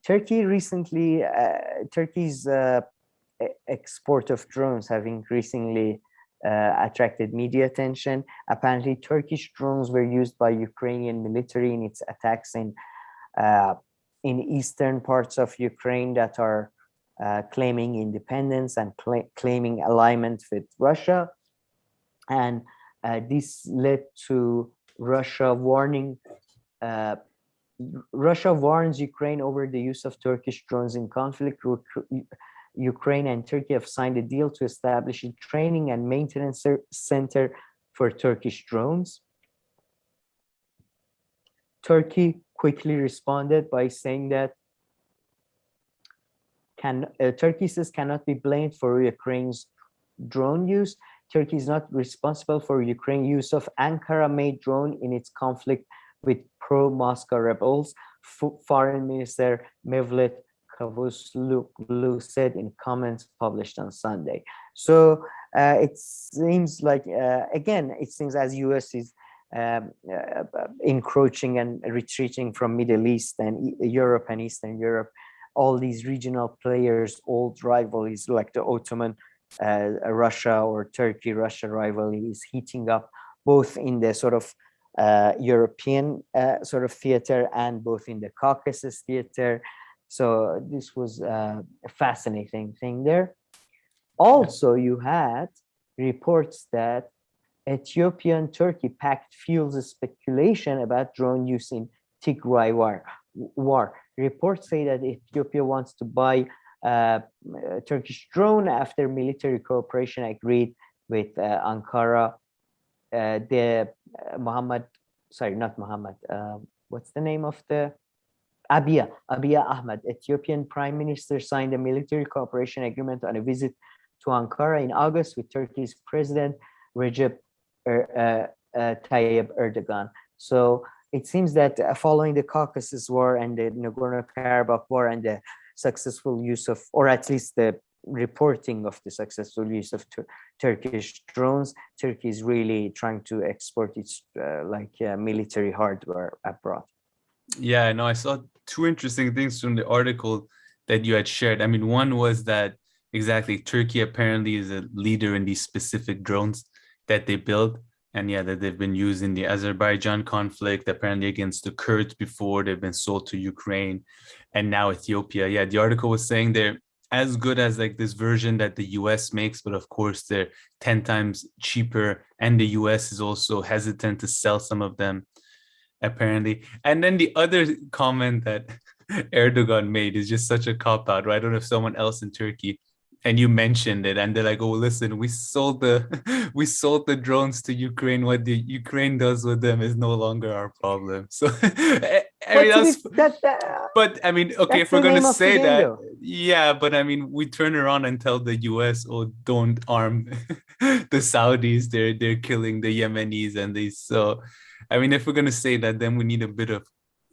Turkey recently, Turkey's export of drones have increasingly attracted media attention. Apparently, Turkish drones were used by Ukrainian military in its attacks in eastern parts of Ukraine that are claiming independence and claiming alignment with Russia. And this led to Russia warning. Russia warns Ukraine over the use of Turkish drones in conflict. Ukraine and Turkey have signed a deal to establish a training and maintenance center for Turkish drones. Turkey quickly responded by saying that Turkey says cannot be blamed for Ukraine's drone use. Turkey is not responsible for Ukraine's use of Ankara-made drone in its conflict with pro-Moscow rebels, Foreign Minister Mevlut Cavusoglu said in comments published on Sunday. So it seems like, again, it seems as US is encroaching and retreating from Middle East and Europe and Eastern Europe, all these regional players, old rivalries like the Ottoman Russia or Turkey-Russia rivalry is heating up both in the sort of European sort of theater and both in the Caucasus theater. So this was a fascinating thing there. Also, you had reports that Ethiopia and Turkey pact fuels a speculation about drone use in Tigray war. Reports say that Ethiopia wants to buy a Turkish drone after military cooperation agreed with Ankara. What's the name of the Abiy Ahmed, Ethiopian Prime Minister, signed a military cooperation agreement on a visit to Ankara in August with Turkey's President Recep Tayyip Erdogan. So it seems that following the Caucasus War and the Nagorno-Karabakh War and the successful use of, or at least the reporting of the successful use of Turkish drones, Turkey is really trying to export its military hardware abroad. Yeah, no, I saw two interesting things from the article that you had shared. I mean, one was that exactly Turkey apparently is a leader in these specific drones that they build. And yeah, that they've been used in the Azerbaijan conflict, apparently against the Kurds before. They've been sold to Ukraine and now Ethiopia. Yeah, the article was saying they're as good as like this version that the US makes, but of course they're 10 times cheaper. And the US is also hesitant to sell some of them, apparently. And then the other comment that Erdogan made is just such a cop-out, right? I don't know if someone else in Turkey, and you mentioned it, and they're like, "Oh, listen, we sold the drones to Ukraine. What the Ukraine does with them is no longer our problem." So, but I mean, okay, if we're gonna say that, yeah, but I mean, we turn around and tell the US, "Oh, don't arm the Saudis. They're killing the Yemenis and these." So, I mean, if we're gonna say that, then we need a bit of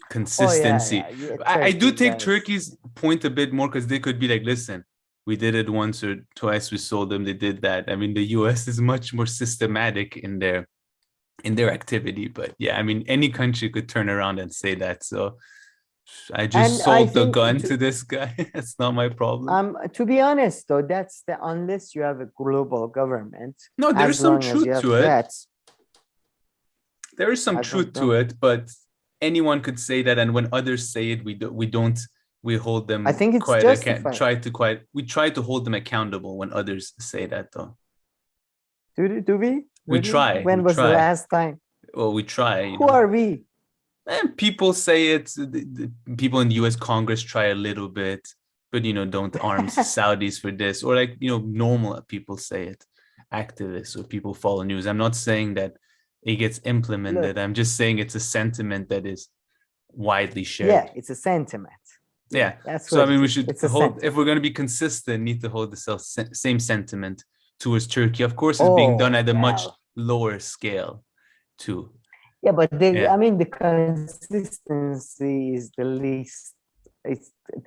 consistency. I do take Turkey's point a bit more, because they could be like, "Listen, we did it once or twice, we sold them, they did that." I mean, the US is much more systematic in their activity. But yeah, I mean, any country could turn around and say that. So I just sold the gun to this guy. That's not my problem. To be honest, though, that's unless you have a global government. No, there's some truth to it. There is some truth to it, but anyone could say that, and when others say it, we hold them. I think it's justified. We try to hold them accountable when others say that, though. Do we? We try. When was the last time? Well, we try. Who are we? And people say it. The people in the U.S. Congress try a little bit, but don't arm Saudis for this, or like normal people say it, activists or people follow news. I'm not saying that it gets implemented. Look, I'm just saying it's a sentiment that is widely shared. Yeah, it's a sentiment. Yeah, so I mean, we should hold, if we're going to be consistent, need to hold the same sentiment towards Turkey. Of course, it's being done at a much lower scale, too. Yeah, but I mean, the consistency is the least.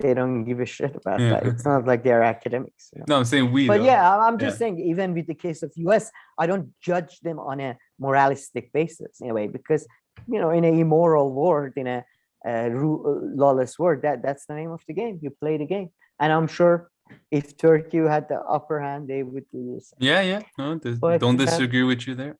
They don't give a shit about that. It's not like they're academics. No, I'm saying we. But yeah, I'm just saying, even with the case of US, I don't judge them on a moralistic basis in a way, because in an immoral world, in a lawless war. That's the name of the game. You play the game, and I'm sure if Turkey had the upper hand, they would do this. Yeah. No, But don't disagree with you there.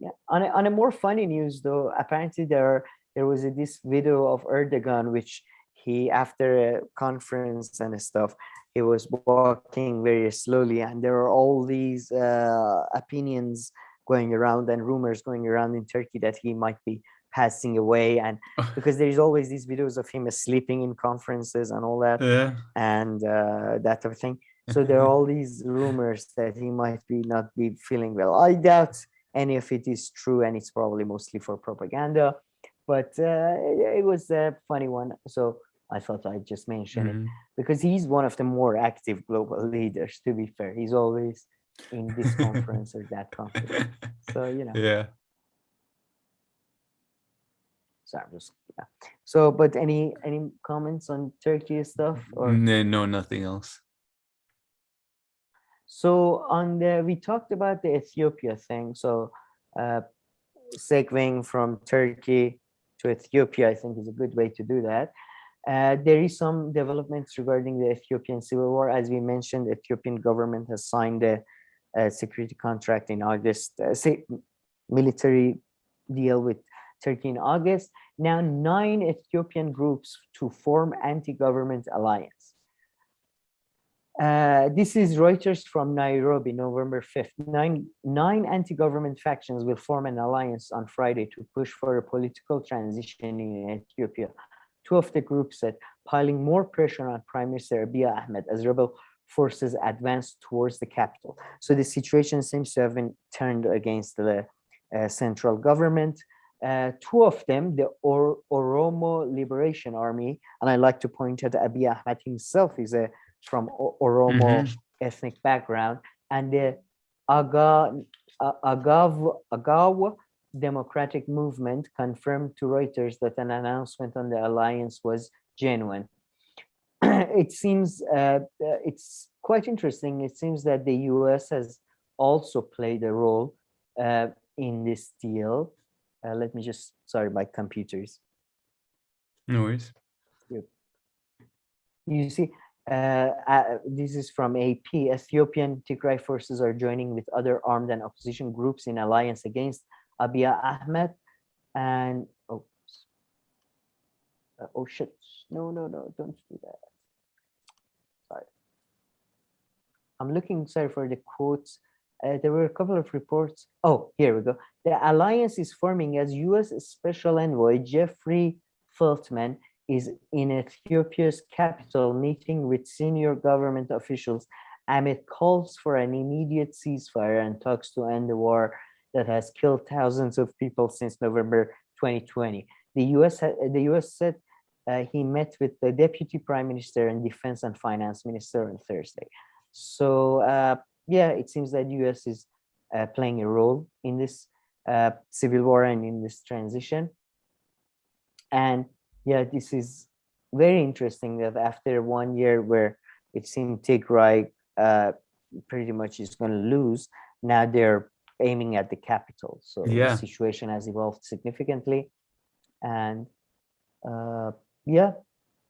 yeah, on a more funny news though, apparently there was this video of Erdogan, which he, after a conference and stuff, he was walking very slowly, and there are all these opinions going around and rumors going around in Turkey that he might be passing away, and because there is always these videos of him sleeping in conferences and all that, Yeah. and that type of thing. So there are all these rumors that he might be not be feeling well. I doubt any of it is true, and it's probably mostly for propaganda, but it was a funny one, so I thought I'd just mention it because he's one of the more active global leaders, to be fair. He's always in this conference or that conference, so Yeah. so I'm just so, but any comments on Turkey stuff, or No, nothing else. so we talked about the Ethiopia thing, so segueing from Turkey to Ethiopia, I think is a good way to do that. There is some developments regarding the Ethiopian civil war. As we mentioned, the Ethiopian government has signed a security contract in August, military deal with Turkey in August. Now 9 Ethiopian groups to form anti-government alliance. This is Reuters from Nairobi, November 5th. Nine anti-government factions will form an alliance on Friday to push for a political transition in Ethiopia. 2 of the groups said, piling more pressure on Prime Minister Abiy Ahmed as rebel forces advance towards the capital. So the situation seems to have been turned against the central government. 2 of them, the Oromo Liberation Army, and I like to point out Abiy Ahmed himself is from Oromo ethnic background, and the Agaw Democratic Movement confirmed to Reuters that an announcement on the alliance was genuine. It seems it's quite interesting. It seems that the US has also played a role in this deal. Let me just, sorry, my computers. No worries. You see, this is from AP. Ethiopian Tigray forces are joining with other armed and opposition groups in alliance against Abiy Ahmed. And oh shit, no, don't do that. Sorry, I'm looking, sorry, for the quotes. There were a couple of reports. Oh, here we go. The alliance is forming as US Special Envoy Jeffrey Feltman is in Ethiopia's capital meeting with senior government officials amid calls for an immediate ceasefire and talks to end the war that has killed thousands of people since November 2020. The US said he met with the Deputy Prime Minister and Defense and Finance Minister on Thursday. So yeah, it seems that US is playing a role in this civil war and in this transition. And yeah, this is very interesting that after 1 year where it seemed Tigray pretty much is going to lose, now they're aiming at the capital. So yeah, the situation has evolved significantly. And yeah,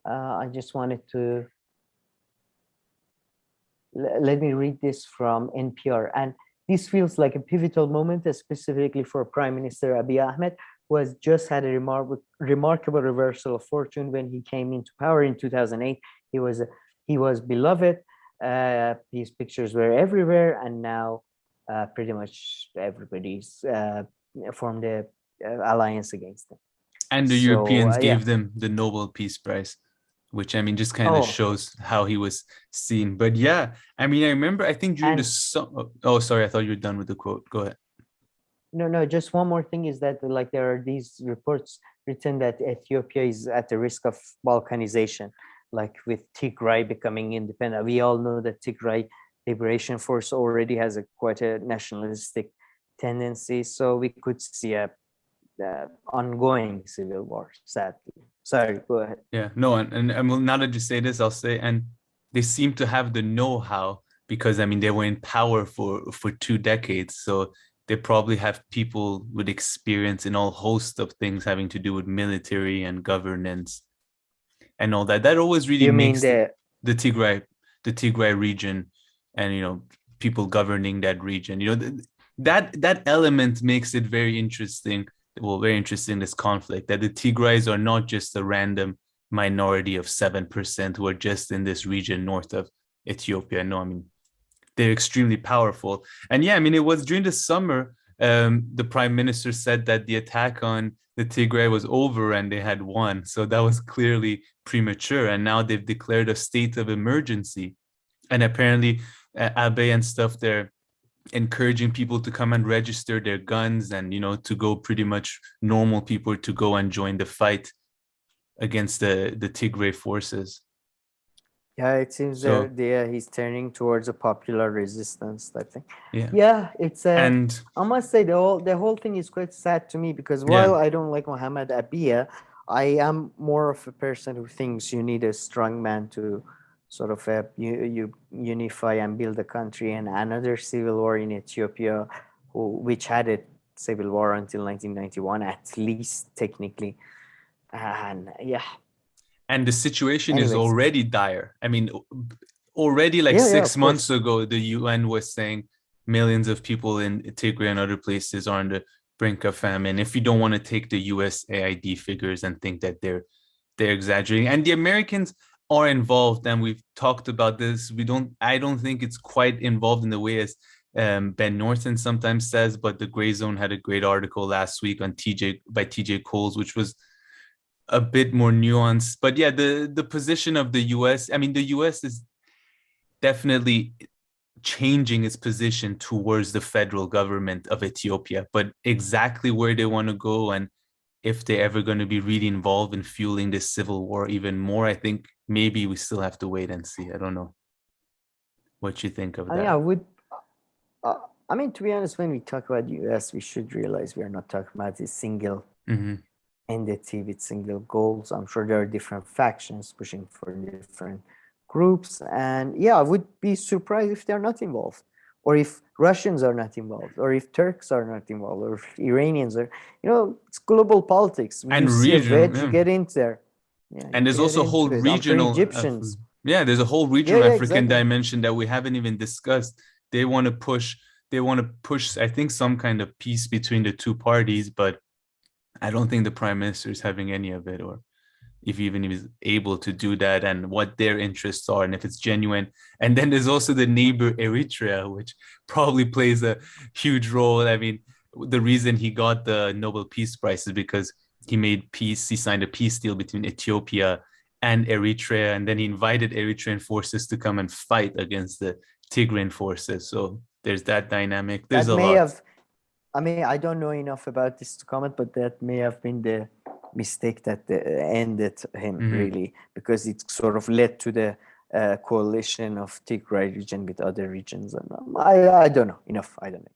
I just wanted to let me read this from NPR. And this feels like a pivotal moment, specifically for Prime Minister Abiy Ahmed, who has just had a remarkable reversal of fortune when he came into power in 2008. He was beloved. His pictures were everywhere, and now pretty much everybody's formed an alliance against him. And the Europeans gave them the Nobel Peace Prize, which I mean just kind of shows how he was seen. But yeah, I mean, I remember, I think during oh, sorry, I thought you were done with the quote. Go ahead. No, just one more thing is that like there are these reports written that Ethiopia is at the risk of balkanization, like with Tigray becoming independent. We all know that Tigray Liberation Force already has quite a nationalistic tendency, so we could see a ongoing civil war, sadly. Sorry, go ahead. Yeah, no, and now that you say this, I'll say, and they seem to have the know-how because I mean they were in power for 2 decades, so they probably have people with experience in all host of things having to do with military and governance and all that. That always really You mean makes the Tigray, the Tigray region, and people governing that region. That element makes it very interesting. Well, very interesting, this conflict, that the Tigrays are not just a random minority of 7% who are just in this region north of Ethiopia. No, I mean, they're extremely powerful. And yeah, I mean, it was during the summer, the prime minister said that the attack on the Tigray was over and they had won. So that was clearly premature. And now they've declared a state of emergency. And apparently, Abe and stuff, they're encouraging people to come and register their guns and, to go pretty much normal people to go and join the fight against the Tigray forces. Yeah, it seems So he's turning towards a popular resistance, I think. yeah. Yeah, it's And I must say the whole thing is quite sad to me, because while I don't like Muhammad Abiy, I am more of a person who thinks you need a strong man to sort of you unify and build a country. And another civil war in Ethiopia, which had a civil war until 1991, at least technically. And yeah. And the situation is Anyways. already dire. I mean, already like 6 months ago, the UN was saying millions of people in Tigray and other places are on the brink of famine. If you don't want to take the USAID figures and think that they're exaggerating, and the Americans are involved, and we've talked about this. I don't think it's quite involved in the way as Ben Norton sometimes says, but the Gray Zone had a great article last week on TJ Coles, which was a bit more nuanced. But yeah, the position of the US, I mean, the US is definitely changing its position towards the federal government of Ethiopia, but exactly where they want to go and if they're ever going to be really involved in fueling this civil war even more, I think maybe we still have to wait and see. I don't know what you think of that. Yeah, I mean, to be honest, when we talk about US, we should realize we are not talking about a single entity with single goals. I'm sure there are different factions pushing for different groups. And yeah, I would be surprised if they're not involved, or if Russians are not involved, or if Turks are not involved, or if Iranians are, it's global politics. And you see regional, a wedge, you get into there. Yeah, and there's also a whole regional Egyptians. There's a whole regional African dimension that we haven't even discussed. They want to push, I think, some kind of peace between the two parties, but I don't think the prime minister is having any of it, or if even he is able to do that, and what their interests are, and if it's genuine. And then there's also the neighbor Eritrea, which probably plays a huge role. I mean, the reason he got the Nobel Peace Prize is because he signed a peace deal between Ethiopia and Eritrea, and then he invited Eritrean forces to come and fight against the Tigrayan forces. So there's that dynamic. There's a lot. I don't know enough about this to comment, but that may have been the mistake that ended him, really, because it sort of led to the coalition of Tigray region with other regions. And I don't know enough. I don't know.